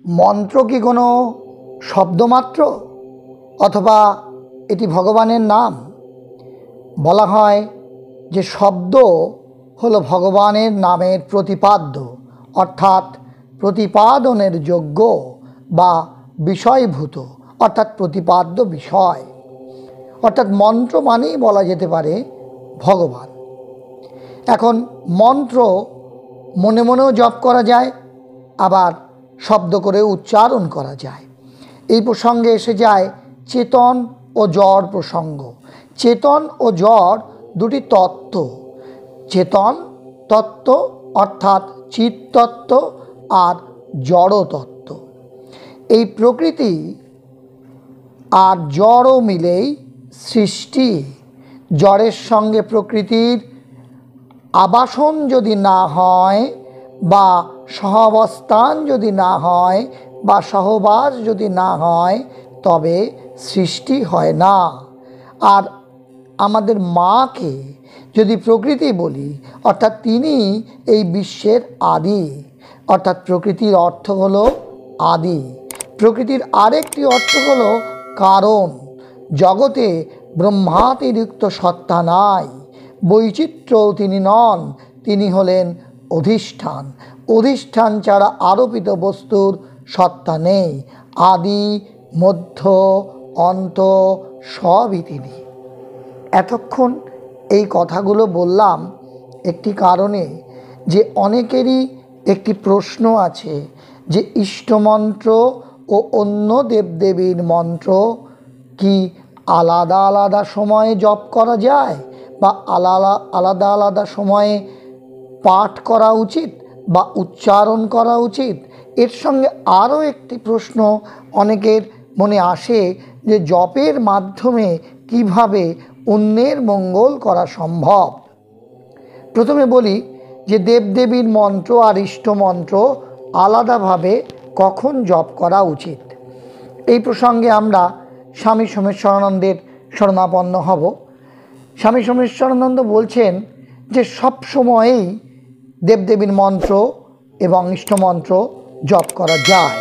মন্ত্র কি কোনো শব্দমাত্র অথবা এটি ভগবানের নাম? বলা হয় যে শব্দ হলো ভগবানের নামের প্রতিপাদ্য, অর্থাৎ প্রতিপাদনের যোগ্য বা বিষয়ভূত, অর্থাৎ প্রতিপাদ্য বিষয়। অর্থাৎ মন্ত্র মানেই বলা যেতে পারে ভগবান। এখন মন্ত্র মনে মনেও জপ করা যায়, আবার শব্দ করে উচ্চারণ করা যায়। এই প্রসঙ্গে এসে যায় চেতন ও জড় প্রসঙ্গ। চেতন ও জড় দুটি তত্ত্ব। চেতন তত্ত্ব অর্থাৎ চিৎ তত্ত্ব আর জড় তত্ত্ব। এই প্রকৃতি আর জড় মিলেই সৃষ্টি। জড়ের সঙ্গে প্রকৃতির আবাসন যদি না হয় বা সহাবস্থান যদি না হয় বা সহবাস যদি না হয় তবে সৃষ্টি হয় না। আর আমাদের মাকে যদি প্রকৃতি বলি, অর্থাৎ তিনি এই বিশ্বের আদি। অর্থাৎ প্রকৃতির অর্থ হলো আদি। প্রকৃতির আরেকটি অর্থ হলো কারণ। জগতে ব্রহ্মাতিরিক্ত সত্তা নাই। বৈচিত্র্যও তিনি নন, তিনি হলেন অধিষ্ঠান। অধিষ্ঠান ছাড়া আরোপিত বস্তুর সত্তা নেই। আদি মধ্য অন্ত সবই তিনি। এতক্ষণ এই কথাগুলো বললাম একটি কারণে, যে অনেকেরই একটি প্রশ্ন আছে যে ইষ্টমন্ত্র ও অন্য দেবদেবীর মন্ত্র কি আলাদা আলাদা সময়ে জপ করা যায় বা আলাদা আলাদা সময়ে পাঠ করা উচিত বা উচ্চারণ করা উচিত? এর সঙ্গে আরও একটি প্রশ্ন অনেকের মনে আসে যে জপের মাধ্যমে কিভাবে অন্যের মঙ্গল করা সম্ভব। প্রথমে বলি যে দেবদেবীর মন্ত্র আর ইষ্টমন্ত্র আলাদাভাবে কখন জপ করা উচিত। এই প্রসঙ্গে আমরা স্বামী সোমেশ্বরানন্দের শরণাপন্ন হব। স্বামী সোমেশ্বরানন্দ বলছেন যে সব সময়েই দেবদেবীর মন্ত্র এবং ইষ্টমন্ত্র জপ করা যায়।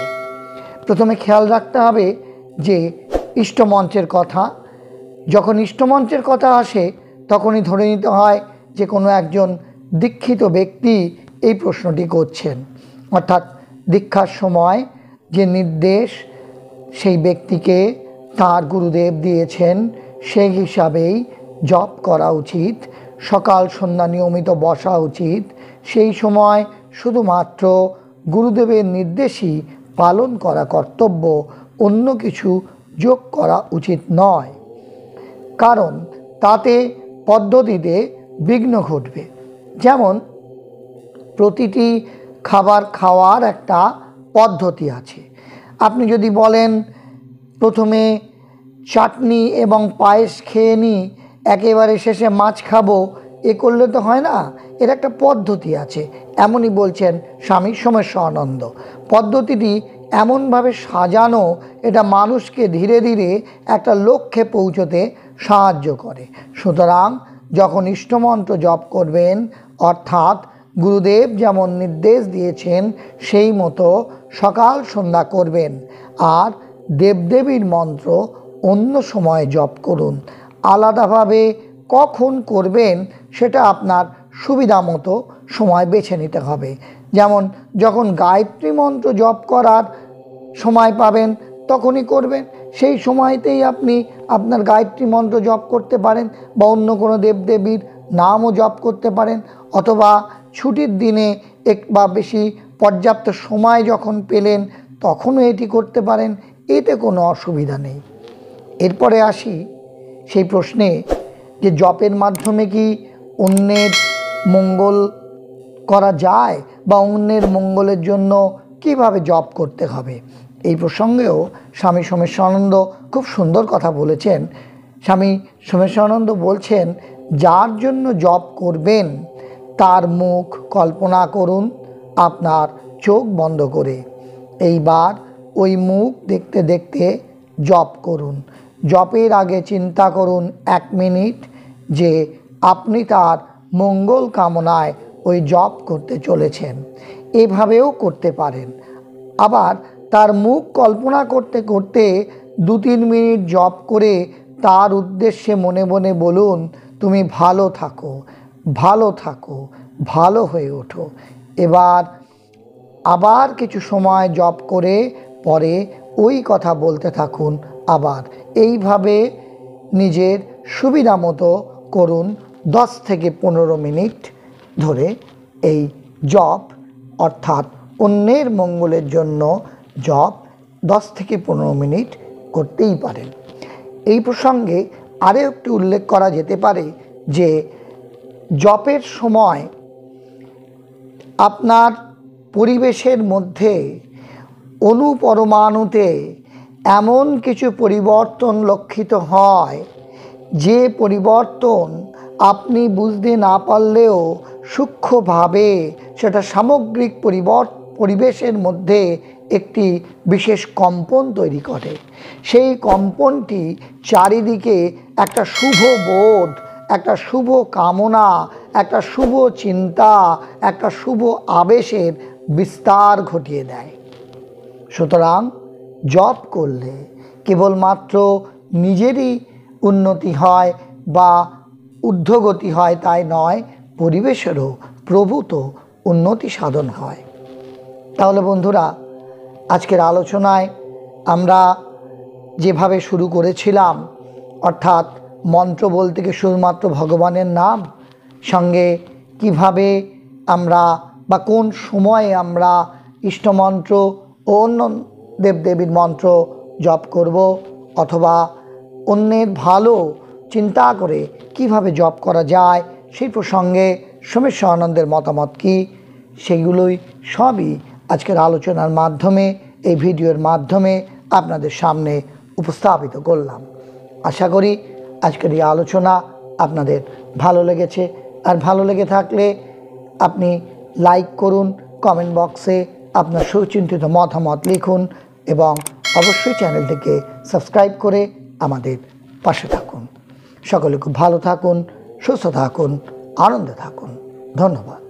প্রথমে খেয়াল রাখতে হবে যে ইষ্টমন্ত্রের কথা, যখন ইষ্টমন্ত্রের কথা আসে তখনই ধরে নিতে হয় যে কোনো একজন দীক্ষিত ব্যক্তি এই প্রশ্নটি করছেন। অর্থাৎ দীক্ষার সময় যে নির্দেশ সেই ব্যক্তিকে তার গুরুদেব দিয়েছেন সেই হিসাবেই জপ করা উচিত। সকাল সন্ধ্যা নিয়মিত বসা উচিত। সেই সময় শুধুমাত্র গুরুদেবের নির্দেশই পালন করা কর্তব্য, অন্য কিছু যোগ করা উচিত নয়, কারণ তাতে পদ্ধতিতে বিঘ্ন ঘটবে। যেমন প্রতিটি খাবার খাওয়ার একটা পদ্ধতি আছে। আপনি যদি বলেন প্রথমে চাটনি এবং পায়েস খেয়ে নিই, একেবারে শেষে মাছ খাবো, এ করলে তো হয় না। এর একটা পদ্ধতি আছে। এমনই বলছেন স্বামী সোমেশ্বরানন্দ। পদ্ধতিটি এমনভাবে সাজানো, এটা মানুষকে ধীরে ধীরে একটা লক্ষ্যে পৌঁছতে সাহায্য করে। সুতরাং যখন ইষ্টমন্ত্র জপ করবেন, অর্থাৎ গুরুদেব যেমন নির্দেশ দিয়েছেন সেই মতো সকাল সন্ধ্যা করবেন। আর দেবদেবীর মন্ত্র অন্য সময় জপ করুন। আলাদাভাবে কখন করবেন সেটা আপনার সুবিধা মতো সময় বেছে নিতে হবে। যেমন যখন গায়ত্রী মন্ত্র জপ করার সময় পাবেন তখনই করবেন, সেই সময়তেই আপনি আপনার গায়ত্রী মন্ত্র জপ করতে পারেন বা অন্য কোনো দেবদেবীর নামও জপ করতে পারেন। অথবা ছুটির দিনে এক বা বেশি পর্যাপ্ত সময় যখন পেলেন তখনও এটি করতে পারেন, এতে কোনো অসুবিধা নেই। এরপরে আসি সেই প্রশ্নে যে জপের মাধ্যমে কি অন্যের মঙ্গল করা যায় বা অন্যের মঙ্গলের জন্য কিভাবে জপ করতে হবে। এই প্রসঙ্গেও স্বামী সোমেশ্বরানন্দ খুব সুন্দর কথা বলেছেন। স্বামী সোমেশ্বরানন্দ বলছেন, যার জন্য জপ করবেন তার মুখ কল্পনা করুন আপনার চোখ বন্ধ করে। এইবার ওই মুখ দেখতে দেখতে জপ করুন। জপের আগে চিন্তা করুন 1 মিনিট যে আপনি তার মঙ্গল কামনায় ওই জপ করতে চলেছেন। এভাবেও করতে পারেন। আবার তার মুখ কল্পনা করতে করতে 2-3 মিনিট জপ করে তার উদ্দেশ্যে মনে মনে বলুন, তুমি ভালো থাকো, ভালো থাকো, ভালো হয়ে ওঠো। এবার আবার কিছু সময় জপ করে পরে ওই কথা বলতে থাকুন আবার। এইভাবে নিজের সুবিধা মতো করুন 10 থেকে 15 মিনিট ধরে এই জপ, অর্থাৎ অন্যের মঙ্গলের জন্য জপ 10 থেকে 15 মিনিট করতেই পারেন। এই প্রসঙ্গে আরও একটু উল্লেখ করা যেতে পারে যে জপের সময় আপনার পরিবেশের মধ্যে অনুপরমাণুতে এমন কিছু পরিবর্তন লক্ষিত হয় যে পরিবর্তন আপনি বুঝতে না পারলেও সূক্ষ্মভাবে সেটা সামগ্রিক পরিবেশের মধ্যে একটি বিশেষ কম্পন তৈরি করে। সেই কম্পনটি চারিদিকে একটা শুভ বোধ, একটা শুভ কামনা, একটা শুভ চিন্তা, একটা শুভ আবেশের বিস্তার ঘটিয়ে দেয়। সুতরাং জপ করলে কেবলমাত্র নিজেরই উন্নতি হয় বা ঊর্ধ্বগতি হয় তাই নয়, পরিবেশেরও প্রভূত উন্নতি সাধন হয়। তাহলে বন্ধুরা, আজকের আলোচনায় আমরা যেভাবে শুরু করেছিলাম, অর্থাৎ মন্ত্র বলতে কি শুধুমাত্র ভগবানের নাম, সঙ্গে কিভাবে আমরা বা কোন সময়ে আমরা ইষ্টমন্ত্র ও অন্য দেবদেবীর মন্ত্র জপ করব, অথবা অন্যের ভালো চিন্তা করে কিভাবে জপ করা যায়, সেই প্রসঙ্গে সোমেশ্বরানন্দের মতামত কী, সেগুলোই সবই আজকের আলোচনার মাধ্যমে, এই ভিডিওর মাধ্যমে আপনাদের সামনে উপস্থাপিত করলাম। আশা করি আজকের এই আলোচনা আপনাদের ভালো লেগেছে। আর ভালো লেগে থাকলে আপনি লাইক করুন, কমেন্ট বক্সে আপনার সুচিন্তিত মতামত লিখুন এবং অবশ্যই চ্যানেলটিকে সাবস্ক্রাইব করে আমাদের পাশে থাকুন। সকলে খুব ভালো থাকুন, সুস্থ থাকুন, আনন্দে থাকুন। ধন্যবাদ।